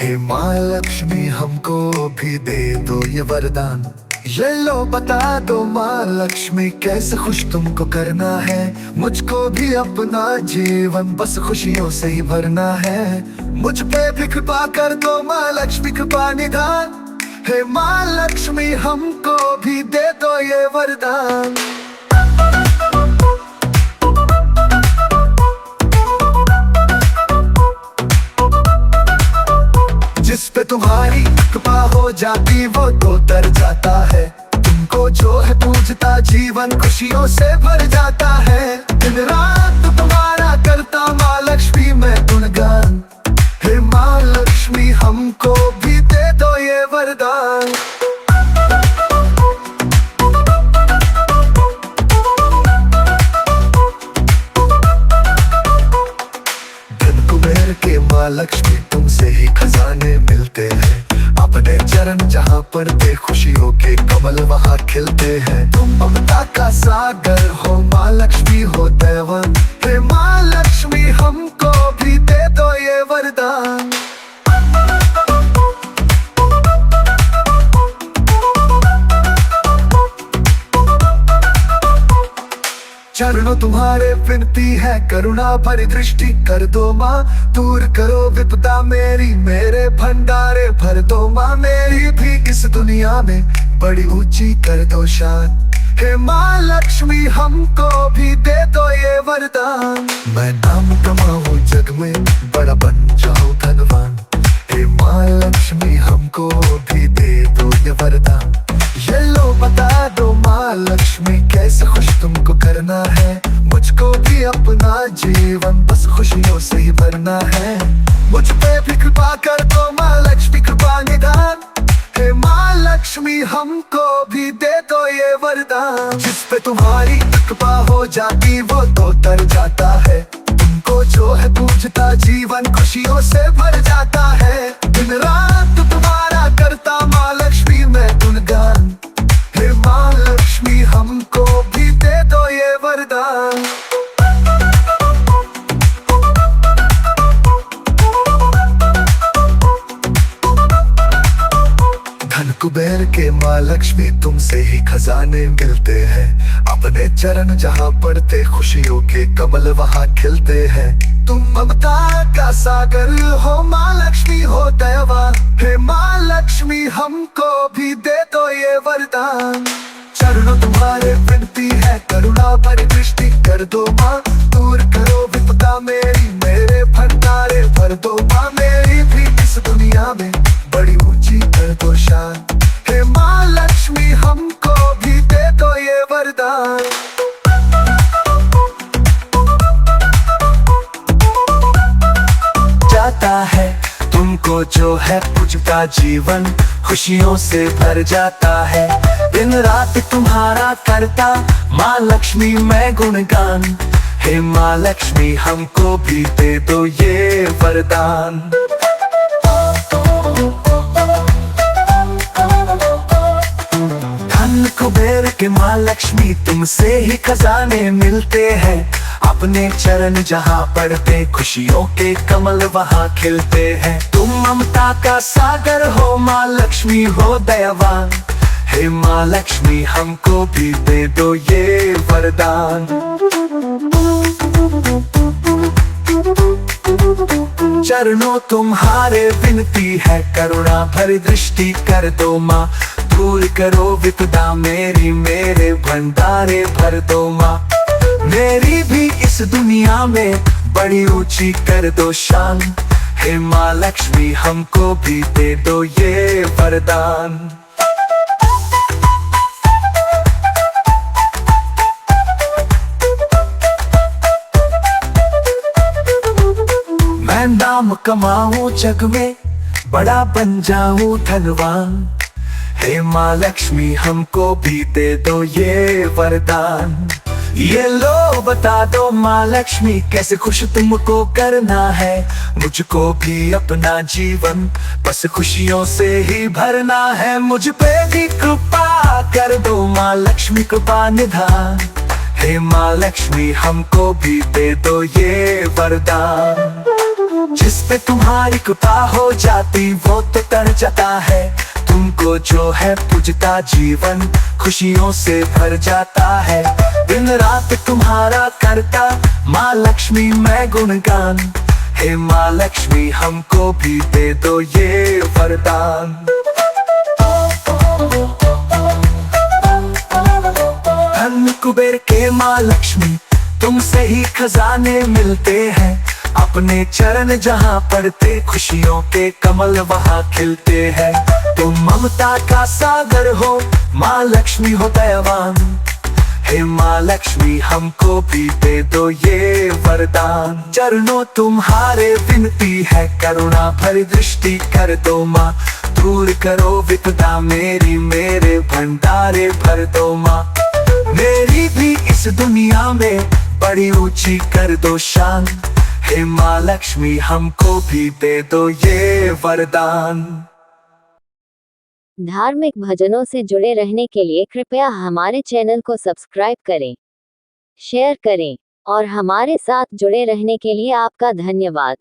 हे माँ लक्ष्मी हमको भी दे दो ये वरदान। ये लो बता दो माँ लक्ष्मी कैसे खुश तुमको करना है। मुझको भी अपना जीवन बस खुशियों से ही भरना है। मुझ पे भी कृपा कर दो माँ लक्ष्मी कृपा निधान। हे माँ लक्ष्मी हमको भी दे दो ये वरदान। जिस पे तुम्हारी कृपा हो जाती वो तो तर जाता है। तुमको जो है पूजता जीवन खुशियों से भर जाता है। दिन रात तुम्हारा करता माँ लक्ष्मी मैं गुणगान। हे माँ लक्ष्मी हमको भी दे दो ये वरदान। धन कुबेर के माँ लक्ष्मी तुमसे ही खजाने मिलते हैं। अपने चरण जहाँ पर दे खुशियों के कमल वहाँ खिलते हैं। तुम ममता का सागर हो माँ लक्ष्मी हो दैवन। हे माँ लक्ष्मी हमको भी दे दो ये वरदान। चरणों तुम्हारे विनती है करुणा भरी दृष्टि कर दो माँ। दूर करो विपदा मेरी मेरे भंडारे भर दो माँ। मेरी भी इस दुनिया में बड़ी ऊंची कर दो शान। हे माँ लक्ष्मी हमको भी दे दो ये वरदान। मैं नाम कमाऊं जग में बड़ा बन जाऊं धनवान। हे माँ लक्ष्मी हमको भी दे दो ये वरदान। ये लो बता दो माँ लक्ष्मी कैसे खुश तुमको करना है। मुझको भी अपना जीवन बस खुशियों से ही भरना है। मुझ पे भी कृपा कर दो माँ लक्ष्मी कृपा निधान। हे माँ लक्ष्मी हमको भी दे दो ये वरदान। जिस पे तुम्हारी कृपा हो जाती वो तो तर जाता है। तुमको जो है पूजता जीवन खुशियों से भर जाता है। दिन रात तुम्हारा करता माँ लक्ष्मी मैं गुणगान। हे माँ लक्ष्मी हमको भी दे दो ये वरदान। धन कुबेर के माँ लक्ष्मी तुमसे ही खजाने मिलते हैं। अपने चरण जहाँ पड़ते खुशियों के कमल वहाँ खिलते हैं। तुम ममता का सागर हो माँ लक्ष्मी हो दयावान। हे माँ लक्ष्मी हमको भी दे दो ये वरदान। चरणों तुम्हारे विनती है करुणा भरी दृष्टि कर दो माँ। दूर करो विपदा मेरी मेरे भंडारे भर दो माँ। मेरी भी इस दुनिया में बड़ी ऊंची कर दो शान। हे माँ लक्ष्मी हमको भी दे दो ये वरदान। जाता है तुमको जो है पूजता जीवन खुशियों से भर जाता है। दिन रात तुम्हारा करता माँ लक्ष्मी मैं गुणगान। हे माँ लक्ष्मी हमको भी दे दो ये वरदान। धन कुबेर के माँ लक्ष्मी तुमसे ही खजाने मिलते हैं। अपने चरण जहाँ पड़ते खुशियों के कमल वहाँ खिलते हैं। तुम ममता का सागर हो माँ लक्ष्मी हो दयावान। हे माँ लक्ष्मी हमको भी दे दो ये वरदान। चरणों तुम्हारे विनती है करुणा भरी दृष्टि कर दो माँ। दूर करो विपदा मेरी मेरे भंडारे भर दो माँ। मेरी भी इस दुनिया में बड़ी ऊंची कर दो शान। हे माँ लक्ष्मी हमको भी दे दो ये वरदान। मैं नाम कमाऊं जग में बड़ा बन जाऊं धनवान। हे माँ लक्ष्मी हमको भी दे दो ये वरदान। ये लो बता दो माँ लक्ष्मी कैसे खुश तुमको करना है। मुझको भी अपना जीवन बस खुशियों से ही भरना है। मुझ पे भी कृपा कर दो माँ लक्ष्मी कृपा निधान। हे माँ लक्ष्मी हमको भी दे दो ये वरदान। जिस पे तुम्हारी कृपा हो जाती वो तो तर जाता है। तुमको जो है पूजता जीवन खुशियों से भर जाता है। दिन रात तुम्हारा करता माँ लक्ष्मी मैं गुणगान। हे माँ लक्ष्मी हमको भी दे दो ये वरदान। धन कुबेर के माँ लक्ष्मी तुमसे ही खजाने मिलते हैं। अपने चरण जहाँ पड़ते खुशियों के कमल वहाँ खिलते हैं। तुम ममता का सागर हो माँ लक्ष्मी हो दयावान। हे माँ लक्ष्मी हमको भी दे दो ये वरदान। चरणों तुम्हारे विनती है करुणा भरी दृष्टि कर दो माँ। दूर करो विपदा मेरी मेरे भंडारे भर दो माँ। मेरी भी इस दुनिया में बड़ी ऊंची कर दो शान। हे माँ लक्ष्मी हमको भी दे दो ये वरदान। धार्मिक भजनों से जुड़े रहने के लिए कृपया हमारे चैनल को सब्सक्राइब करें, शेयर करें और हमारे साथ जुड़े रहने के लिए आपका धन्यवाद।